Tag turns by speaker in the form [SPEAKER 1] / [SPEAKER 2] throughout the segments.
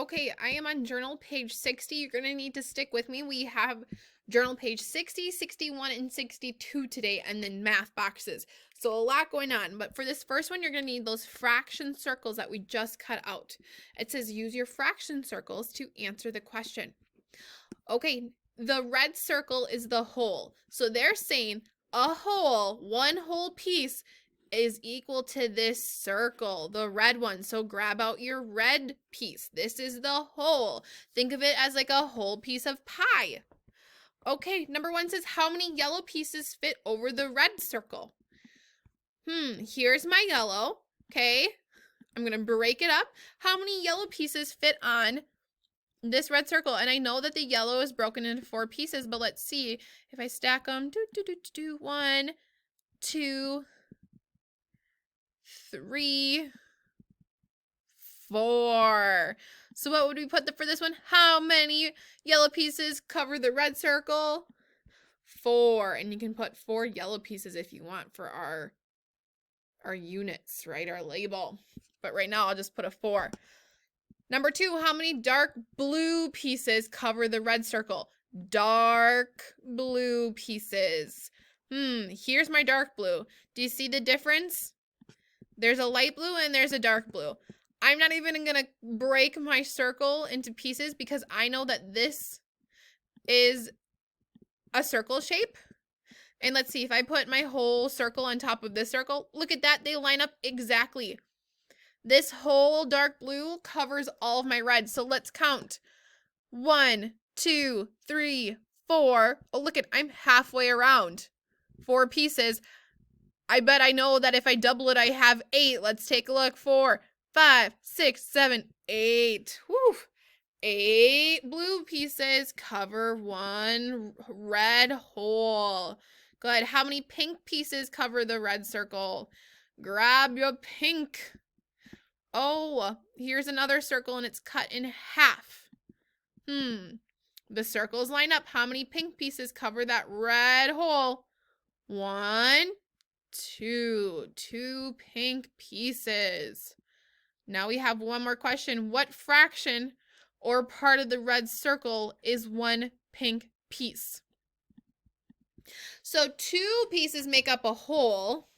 [SPEAKER 1] Okay, I am on journal page 60. You're going to need to stick with me. We have journal page 60, 61, and 62 today, and then math boxes. So a lot going on. But for this first one, you're going to need those fraction circles that we just cut out. It says use your fraction circles to answer the question. Okay, the red circle is the whole. So they're saying a whole, one whole piece is equal to this circle, the red one. So grab out your red piece. This is the whole. Think of it as like a whole piece of pie. Okay, number one says how many yellow pieces fit over the red circle? Here's my yellow. Okay, I'm going to break it up. How many yellow pieces fit on this red circle? And I know that the yellow is broken into 4 pieces, but let's see if I stack them. 1, 2, 3, 4. So what would we put for this one? How many yellow pieces cover the red circle? 4. And you can put 4 yellow pieces if you want for our units, right? Our label. But right now I'll just put a 4. Number 2, how many dark blue pieces cover the red circle? Dark blue pieces. Here's my dark blue. Do you see the difference? There's a light blue and there's a dark blue. I'm not even going to break my circle into pieces because I know that this is a circle shape. And let's see, if I put my whole circle on top of this circle, look at that. They line up exactly. This whole dark blue covers all of my red. So let's count. 1, 2, 3, 4. Oh, look at, I'm halfway around. 4 pieces. I bet I know that if I double it, I have 8. Let's take a look. 4, 5, 6, 7, 8. Whew. 8 blue pieces cover 1 red hole. Good. How many pink pieces cover the red circle? Grab your pink. Oh, here's another circle and it's cut in half. The circles line up. How many pink pieces cover that red hole? 1, 2. 2 pink pieces. Now we have one more question. What fraction or part of the red circle is 1 pink piece? So 2 pieces make up a whole.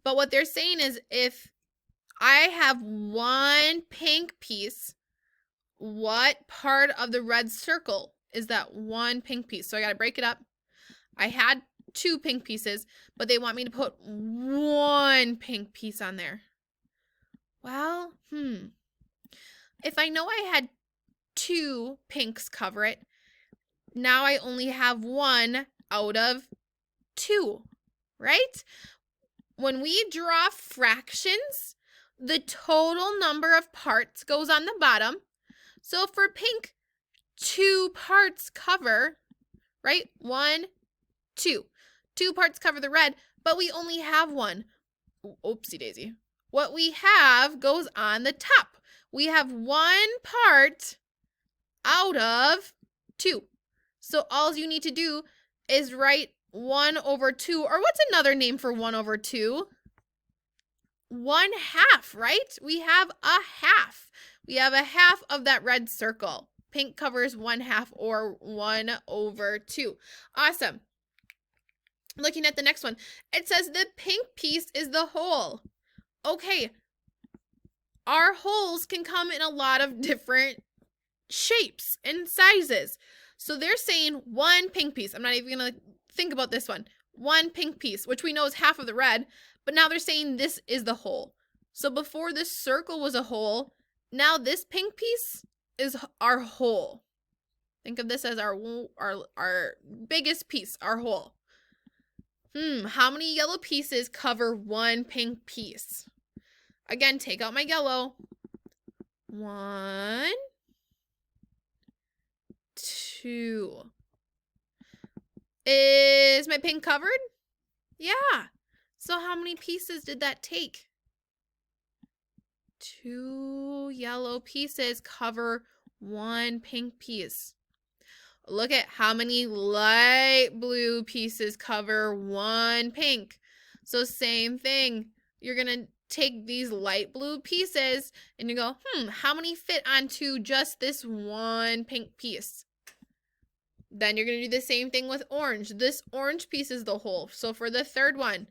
[SPEAKER 1] But what they're saying is if I have 1 pink piece, what part of the red circle is that 1 pink piece? So I got to break it up. I had 2 pink pieces, but they want me to put 1 pink piece on there. Well, if I know I had 2 pinks cover it, now I only have 1 out of 2, right? When we draw fractions, the total number of parts goes on the bottom. So for pink, 2 parts cover, right? 1, 2. 2 parts cover the red, but we only have 1. Oopsie daisy. What we have goes on the top. We have 1 part out of 2. So all you need to do is write 1 over 2, or what's another name for 1 over 2? 1/2, right? We have a half. We have a half of that red circle. Pink covers 1/2 or 1 over 2. Awesome. Looking at the next one, it says the pink piece is the whole. Okay, our holes can come in a lot of different shapes and sizes. So they're saying 1 pink piece. I'm not even going to think about this one. 1 pink piece, which we know is half of the red, but now they're saying this is the whole. So before this circle was a whole, now this pink piece is our whole. Think of this as our biggest piece, our whole. How many yellow pieces cover 1 pink piece? Again, take out my yellow. 1, 2. Is my pink covered? Yeah. So how many pieces did that take? 2 yellow pieces cover 1 pink piece. Look at how many light blue pieces cover 1 pink. So same thing. You're going to take these light blue pieces and you go, how many fit onto just this one pink piece? Then you're going to do the same thing with orange. This orange piece is the hole. So for the third one,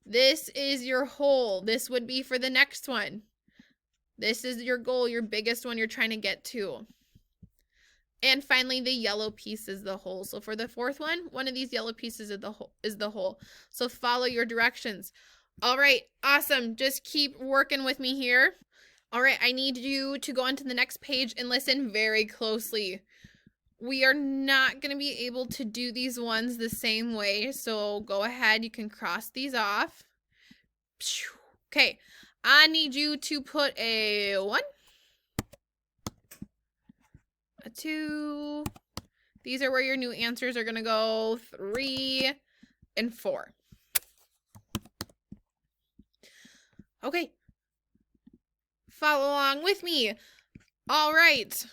[SPEAKER 1] this is your hole. This would be for the next one. This is your goal, your biggest one you're trying to get to. And finally, the yellow piece is the hole. So for the fourth one of these yellow pieces is the hole. So follow your directions. All right, awesome. Just keep working with me here. All right, I need you to go on to the next page and listen very closely. We are not going to be able to do these ones the same way. So go ahead, you can cross these off. Okay, I need you to put a 1, a 2. These are where your new answers are going to go. 3 and 4. Okay. Follow along with me. All right.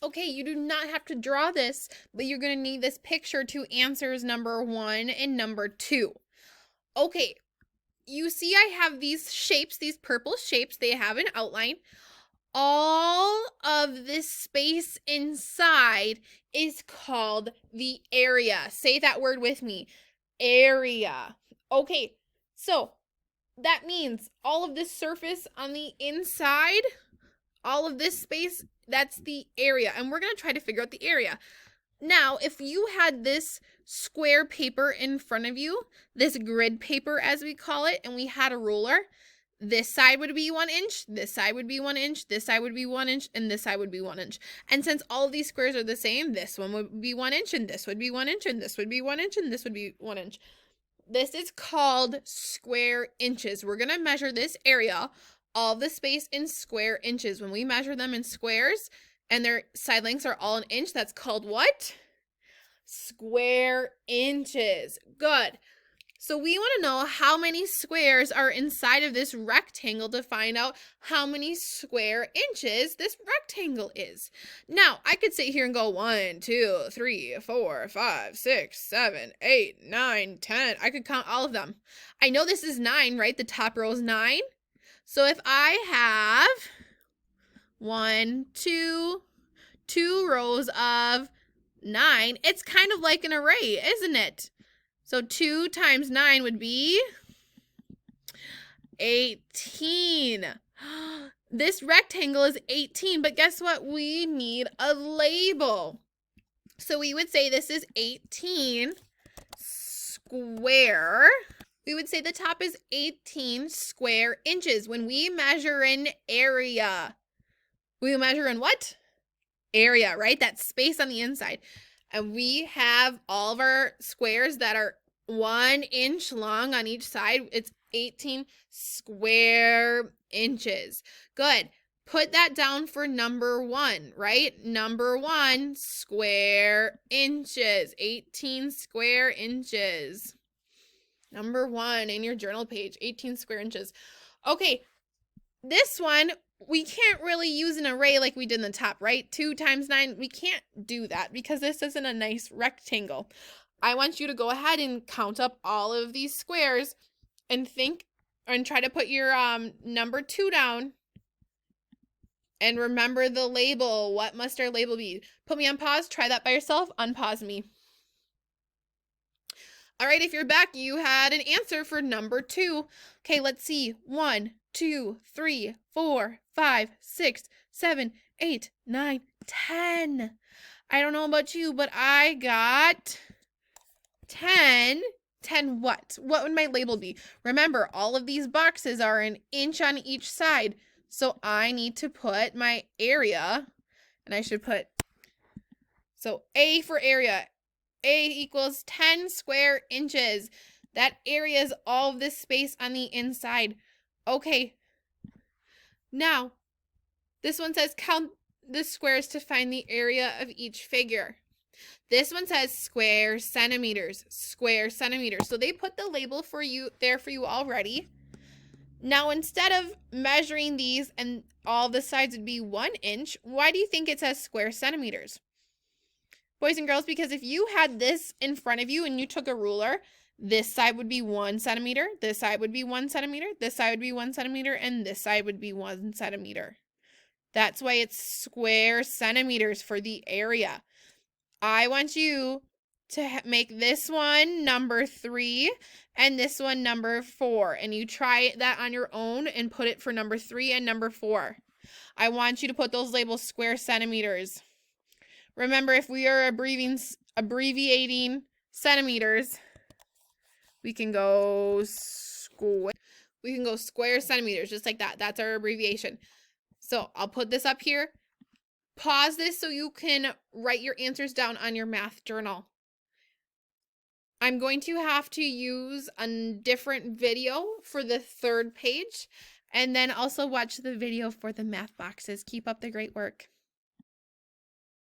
[SPEAKER 1] Okay, you do not have to draw this, but you're going to need this picture to answers number 1 and number 2. Okay. You see I have these shapes, these purple shapes. They have an outline. All of this space inside is called the area. Say that word with me. Area. Okay, so that means all of this surface on the inside, all of this space, that's the area. And we're going to try to figure out the area. Now, if you had this square paper in front of you, this grid paper as we call it, and we had a ruler, this side would be 1 inch, this side would be 1 inch, this side would be 1 inch, and this side would be 1 inch. And since all of these squares are the same, this one would be 1 inch, and this would be 1 inch, and this would be 1 inch, and this would be 1 inch. This is called square inches. We're going to measure this area, all the space in square inches. When we measure them in squares and their side lengths are all 1 inch, that's called what? Square inches. Good. So we want to know how many squares are inside of this rectangle to find out how many square inches this rectangle is. Now, I could sit here and go 1, 2, 3, 4, 5, 6, 7, 8, 9, 10. I could count all of them. I know this is 9, right? The top row is 9. So if I have 1, 2 rows of 9, it's kind of like an array, isn't it? So 2 times 9 would be 18. This rectangle is 18, but guess what? We need a label. So we would say this is 18 square. We would say the top is 18 square inches. When we measure in area, we measure in what? Area, right? That space on the inside. And we have all of our squares that are 1 inch long on each side. It's 18 square inches. Good. Put that down for number 1, right? Number 1, square inches. 18 square inches. Number 1 in your journal page, 18 square inches. Okay, this one, we can't really use an array like we did in the top, right? 2 times 9, we can't do that because this isn't a nice rectangle. I want you to go ahead and count up all of these squares and think and try to put your number 2 down. And remember the label. What must our label be? Put me on pause. Try that by yourself. Unpause me. All right, if you're back, you had an answer for number 2. Okay, let's see. 1, 2, 3, 4, 5, 6, 7, 8, 9, 10. I don't know about you, but I got 10. 10 what? What would my label be? Remember, all of these boxes are 1 inch on each side. So I need to put my area, and I should put, so A for area. A equals 10 square inches. That area is all of this space on the inside. Okay. Now, this one says count the squares to find the area of each figure. This one says square centimeters. Square centimeters. So they put the label for you there for you already. Now, instead of measuring these and all the sides would be 1 inch, why do you think it says square centimeters? Boys and girls, because if you had this in front of you and you took a ruler This side would be 1 centimeter, this side would be 1 centimeter, this side would be 1 centimeter, and this side would be 1 centimeter. That's why it's square centimeters for the area. I want you to make this one number 3 and this one number 4. And you try that on your own and put it for number 3 and number 4. I want you to put those labels square centimeters. Remember, if we are abbreviating centimeters, we can go square centimeters, just like that. That's our abbreviation. So I'll put this up here. Pause this so you can write your answers down on your math journal. I'm going to have to use a different video for the 3rd page, and then also watch the video for the math boxes. Keep up the great work.